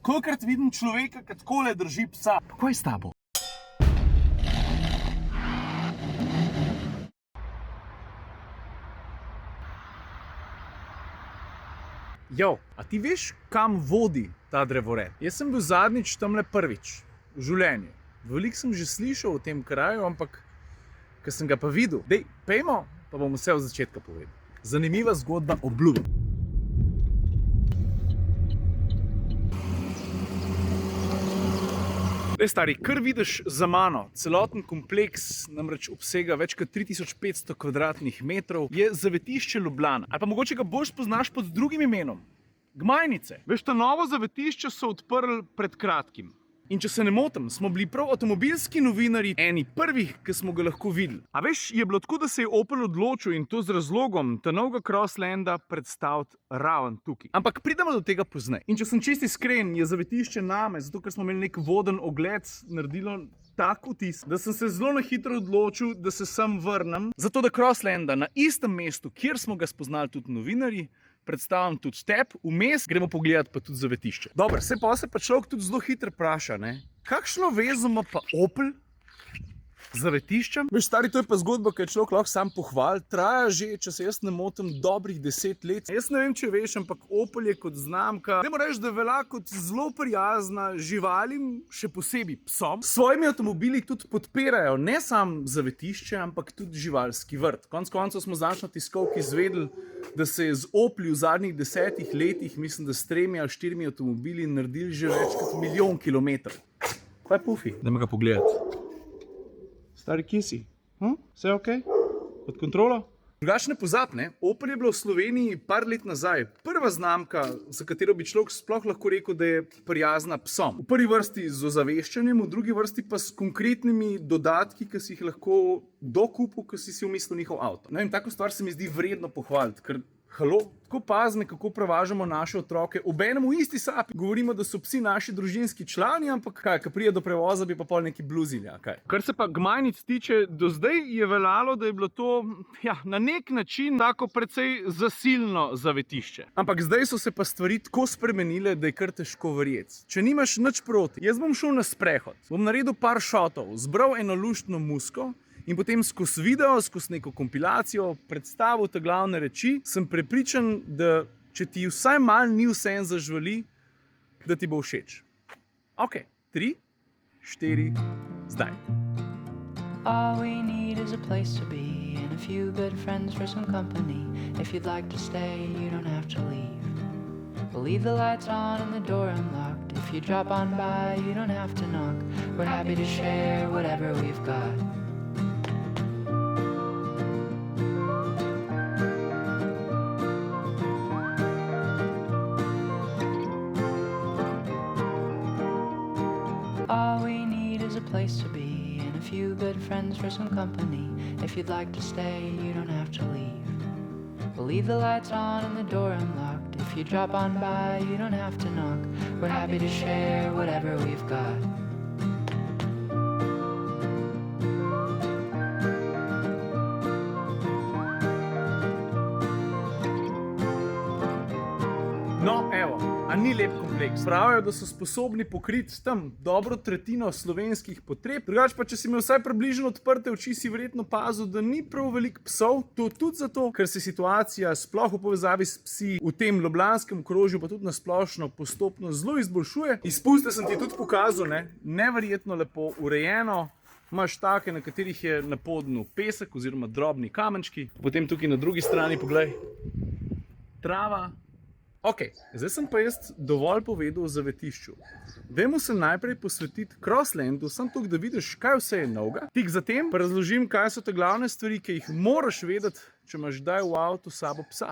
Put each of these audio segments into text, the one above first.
Kolikrat vidim človeka, ki takole drži psa. Kaj je s tabo? Jo, a ti veš, kam vodi ta drevored? Jaz sem bil zadnjič tamle prvič v življenju. Veliko sem že slišal o tem kraju, ampak ko sem ga pa videl, dej, pejmo, pa bom vse od začetka povedal. Zanimiva zgodba o Blumu. Dej, stari, kar vidiš za mano, celoten kompleks namreč obsega več kot 3500 kvadratnih metrov, je zavetišče Ljubljana. Ali pa mogoče ga bolj poznaš pod drugim imenom. Gmajnice. Veš, ta novo zavetišče so odprli pred kratkim. In če se ne motim, smo bili prav avtomobilski novinarji eni prvih, ki smo ga lahko videli. A veš, je bilo tako, da se je Opel odločil in to z razlogom ta novega Crosslanda predstaviti ravno tukaj. Ampak pridemo do tega pozneje. In če sem čisto iskren, je zavetišče name, zato ker smo imeli nek voden ogled, naredilo tak vtis, da sem se zelo na hitro odločil, da se sem vrnem, zato da Crosslanda na istem mestu, kjer smo ga spoznali tudi novinarji, predstavljam tudi tep, vmes gremo pogledati pa tudi zavetišče. Dobro, se pa človek tudi zelo hitro vpraša, ne? Kakšno vezo ima pa Opel z zavetiščem? Veš, stari, to je pa zgodba, ki je človek lahko sam pohval. Traja že, če se jaz ne motim, dobrih 10 let. Jaz ne vem, če veš, ampak Opel je kot znamka, dajmo reči, da velja kot zelo prijazna živalim, še posebej psom. S svojimi avtomobili tudi podpirajo ne samo zavetišče, ampak tudi živalski vrt. Konec koncev smo z načno tiskovko izvedeli, da se je z Opli v zadnjih 10 letih, mislim, da s 3 ali 4 avtomobili naredili že več kot 1 milijon kilometrov. Kaj pufi? Dajmo ga pogledati. Stari, kje si? Vse ok? Pod kontrolo? Drugače ne pozab, ne? Opel je bilo v Sloveniji par let nazaj prva znamka, za katero bi človek sploh lahko rekel, da je prijazna psom. V prvi vrsti z ozaveščanjem, v drugi vrsti pa s konkretnimi dodatki, ki si jih lahko dokupil, ko si umislil njihov avto. Ne vem, tako stvar se mi zdi vredno pohvaliti, ker halo, tako pazne, kako prevažamo naše otroke. Obenem v isti sapi govorimo, da so psi naši družinski člani, ampak kaj, ko pride do prevoza, bi pa pol neki bluzili, kaj. Kar se pa gmajnic tiče, do zdaj je veljalo, da je bilo to, ja, na nek način tako precej zasilno zavetišče. Ampak zdaj so se pa stvari tako spremenile, da je kar težko verjeti. Če nimaš nič proti, jaz bom šel na sprehod, bom naredil par šotov, zbral eno luštno musko, in potem skozi video, skozi neko kompilacijo predstavil te glavne reči, sem prepričan, da če ti vsaj malo ni vseeno zaživali, da ti bo všeč. Ok, 3, 4, zdaj. All we need is a place to be and a few good friends for some company. If you'd like to stay, you don't have to leave. We'll leave the lights on and the door unlocked. If you drop on by, you don't have to knock. We're happy to share whatever we've got. All we need is a place to be and a few good friends for some company. If you'd like to stay, you don't have to leave. We'll leave the lights on and the door unlocked. If you drop on by, you don't have to knock. We're happy to share whatever we've got. No, evo, a ni lep kompleks. Pravijo, da so sposobni pokriti tam dobro tretjino slovenskih potreb. Drugače pa, če si imel vsaj približno odprte oči, si verjetno pazil, da ni prav veliko psov. To tudi zato, ker se situacija sploh v povezavi s psi v tem ljubljanskem okrožju pa tudi na splošno postopno zelo izboljšuje. Izpuste sem ti tudi pokazal, ne? Neverjetno lepo urejeno. Imaš take, na katerih je na podnu pesek oziroma drobni kamenčki. Potem tukaj na drugi strani, poglej, trava. Ok, zdaj sem pa jaz dovolj povedal o zavetišču. Dajmo se najprej posvetiti Crosslandu, samo tukaj, da vidiš, kaj vse je novega. Tik zatem pa razložim, kaj so te glavne stvari, ki jih moraš vedeti, če imaš kdaj v avtu s sabo psa.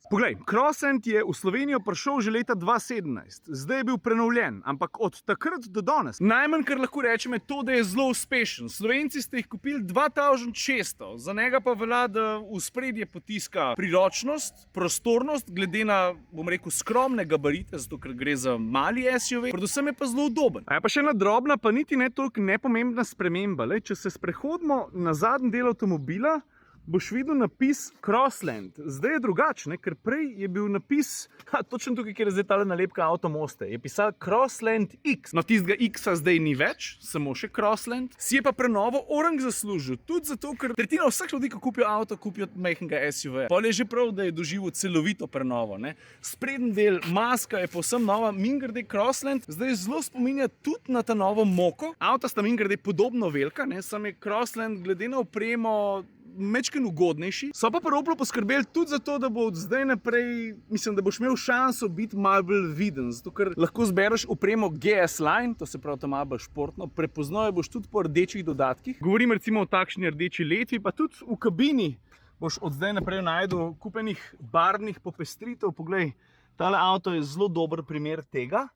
Poglej, Crossland je v Slovenijo prišel že leta 2017. Zdaj je bil prenovljen, ampak od takrat do danes. Najmanj, kar lahko rečem, je to, da je zelo uspešen. Slovenci ste jih kupili 2600, za njega pa velja, da v spredje potiska priročnost, prostornost, glede na, bom rekel, skromne gabarite, zato ker gre za mali SUV, predvsem je pa zelo udoben. A je pa še ena drobna, pa niti ne toliko nepomembna sprememba. Če se sprehodimo na zadnji del avtomobila, boš videl napis Crossland. Zdaj je drugačne, ker prej je bil napis, točno tukaj, kjer je zdaj tale nalepka Avtomoste, je pisal Crossland X. No, tistega X-a zdaj ni več, samo še Crossland. Si je pa prenovo orang zaslužil, tudi zato, ker tretjina vseh ljudi, ki kupijo avto, kupijo majhnega SUV. Pol je že prav, da je doživel celovito prenovo. Ne? Spreden del, maska je povsem nova, mimogrede Crossland zdaj zelo spominja tudi na ta novo Moko. Avta sta mimogrede podobno velika, ne? Sam je Crossland glede na opremo mečken ugodnejši. So pa Oplu poskrbeli tudi za to, da bo od zdaj naprej, mislim, da boš imel šanso biti malo bolj viden, zato ker lahko zbereš opremo GS Line, to se pravi tam malo bolj športno, prepoznal boš tudi po rdečih dodatkih. Govorim recimo o takšni rdeči letvi, pa tudi v kabini boš od zdaj naprej najdel kupenih barvnih popestritev. Poglej, tale avto je zelo dober primer tega,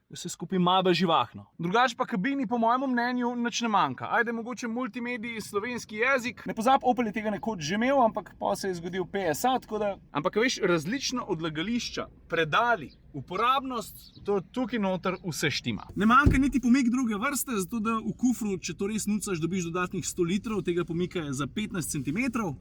da se skupaj malo bolj živahno. Drugače pa kabini po mojem mnenju nič ne manjka. Ajde, mogoče multimediji, slovenski jezik. Ne pozab, Opel je tega nekoč že imel, ampak pa se je zgodil PSA, tako da... Ampak veš, različna odlagališča, predali, uporabnost, to tukaj noter vse štima. Ne manjka niti pomik druge vrste, zato da v kufru, če to res nucaš, dobiš dodatnih 100 litrov, tega pomika je za 15 cm.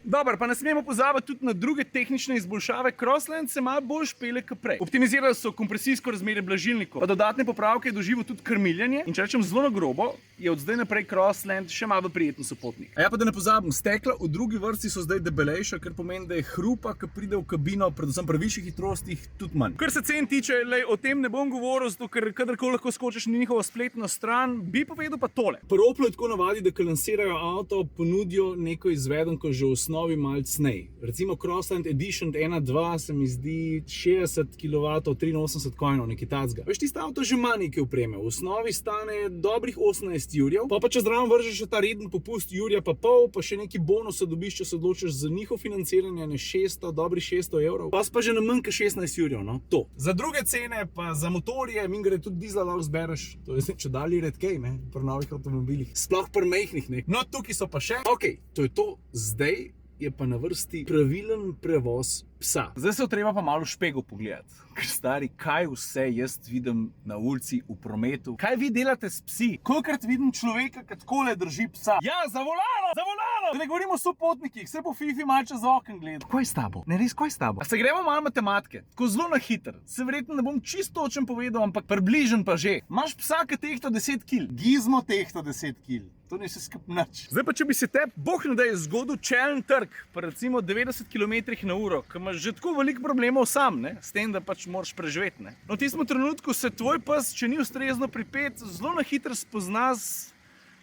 Dobar, pa ne smemo pozabiti tudi na druge tehnične izboljšave. Crossland se malo bolj špele kot prej. Optimizirali so kompresijsko razmerje blažilnikov, pa dodatne popravke je doživel tudi krmiljenje. In če rečem zelo na grobo, je od zdaj naprej Crossland še malo prijeten sopotnik. A ja, pa da ne pozabim, stekla v drugi vrsti so zdaj debelejša, kar pomeni, da je hrupa, ki pride v kabino, predvsem pri višjih hitrostih, tudi manj. Kar se cen tiče, o tem ne bom govoril, zato ker kadarkoli lahko skočiš na njihovo spletno stran, bi povedal pa tole. Pri Oplu je tako navadi, da ko lansirajo avto, ponudijo neko izvedenko že v osnovi malce cenej. Recimo Crossland Edition 1.2 se mi zdi 60 kW, 83 konjev, nekaj tacga. Veš, tisto avto že ima nekaj opreme. V osnovi stane dobrih 18 jurjev, pa če zraven vržeš še ta reden popust jurja pa pol, pa še neki bonus dobiš, če se odločiš za njihov financiranje, ne 600, dobrih 600 evrov. Pa že na manj kot 16 jurjev, no, to. Za druge cene, pa za motorje, mingre tudi dizla lahko zbereš, to je če dali redkej, ne, pri novih avtomobilih. Sploh pri majhnih, ne. No, tukaj so pa še. Ok, to je to zdaj. Je pa na vrsti pravilen prevoz psa. Zdaj se treba pa malo v špego pogledati. Ker stari, kaj vse jaz vidim na ulici, v prometu? Kaj vi delate s psi? Kolikrat vidim človeka, ki takole drži psa? Ja, za volano! Za volano! Da ne govorimo o sopotnikih, se po Fifi malo čez okno gleda. Kaj je s tabo? Ne, res, kaj je s tabo? A se gremo malo matematike? Tako zelo na hiter. Se verjetno ne bom čisto točen povedal, ampak približen pa že. Imaš psa, ki tehta 10 kg. Gizmo tehta 10 kg. To ni se skup nič. Zdaj pa, če bi se te, boh ne da je zgodil čelen trg, pa recimo 90 km/h, ki imaš že tako veliko problemov sam, ne? S tem, da pač moraš preživeti, ne? No, v tistem trenutku se tvoj pes, če ni ustrezno pripet, zelo na hitro spozna s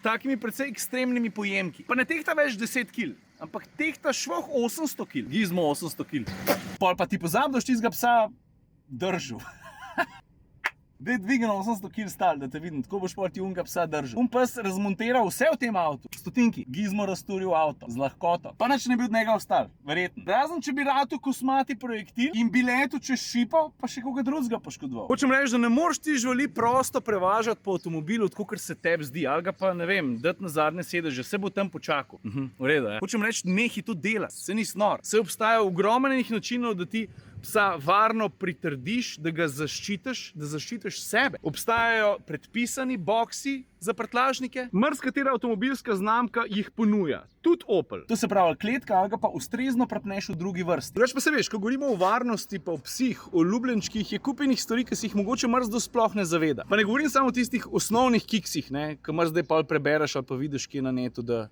takimi precej ekstremnimi pojemki. Pa ne tehta več 10 kg, ampak tehta švoh 800 kg. Gizmo 800 kg. Pol pa ti pozabiš tistega psa držal. Da je dvigano 800 kg stal, da te vidim, tako boš ti unga psa držal. Pes razmontiral vse v tem avtu, stotinki, Gizmo razturil avto, z lahkoto. Pa nič ne bi od njega ostal, verjetno. Razen, če bi ratil kosmati projektil in bi letel čez šipo, pa še koga drugega poškodoval. Hočem reči, da ne moreš ti živali prosto prevažati po avtomobilu, tako ker se tebi zdi, ali ga pa, ne vem, dati na zadnje sedeže, se bo tam počakal. V redu, ja. Hočem reči, nehi to delati, se nisi nor. Se obstaja ogromnih načinov, da ti psa varno pritrdiš, da ga zaščitiš, da zaščitiš sebe. Obstajajo predpisani boksi za prtljažnike. Marsikatera avtomobilska znamka jih ponuja. Tudi Opel. To se pravi kletka, ali ga pa ustrezno prepneš v drugi vrsti. Drugače pa se veš, ko govorimo o varnosti, pa o psih, o ljubljenčkih, je kupenih stvari, ki si jih mogoče marsikdo sploh ne zaveda. Pa ne govorim samo o tistih osnovnih kiksih, ne, ki marsikdaj pol prebereš ali pa vidiš kje na netu, da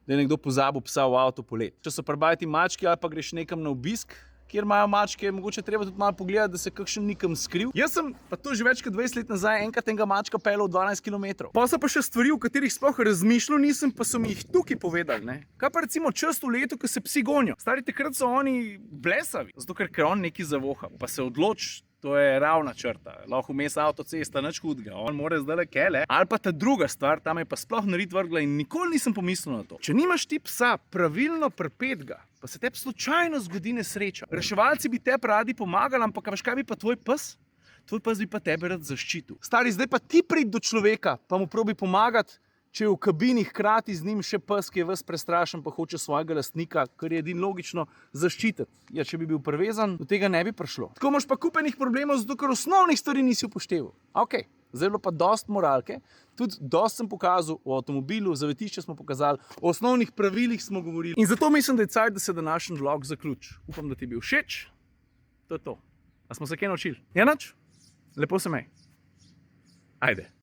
je nekdo pozabil psa v avto polet. Če so prebajati mački ali pa greš nekam na obisk, kjer imajo mačke, mogoče treba tudi malo pogledati, da se kakšen nikam skril. Jaz sem, pa to že več kot 20 let nazaj, enkrat enega mačka peljal 12 km. Pa so pa še stvari, o katerih sploh razmišljal nisem, pa so mi jih tukaj povedali, ne. Kaj pa recimo čas v letu, ko se psi gonijo? Stari, takrat so oni blesavi, zato ker on nekaj zavoha, pa se odloči. To je ravna črta, lahko vmes avtocesta, nič hudega, on mora zdaj kele. Ali pa ta druga stvar, tam je pa sploh narit vrgla in nikoli nisem pomislil na to. Če nimaš ti psa pravilno pripetega, pa se tebi slučajno zgodi nesreča. Reševalci bi tebi radi pomagali, ampak veš kaj bi pa tvoj pes? Tvoj pes bi pa tebe rad zaščitil. Stari, zdaj pa ti pridi do človeka, pa mu probi pomagati, če je v kabini hkrati z njim še pes, ki je ves prestrašen, pa hoče svojega lastnika, kar je edino logično, zaščititi. Ja, če bi bil privezan, do tega ne bi prišlo. Tako imaš pa kupenih problemov, zato ker osnovnih stvari nisi upošteval. Ok, Zdaj je bilo pa dost moralke, tudi dost sem pokazal o avtomobilu, zavetišče smo pokazali, o osnovnih pravilih smo govorili. In zato mislim, da je cajt, da se današnji vlog zaključi. Upam, da ti je bil všeč. To je to. A smo se kaj naučili? Je nič? Lepo se mej. Ajde.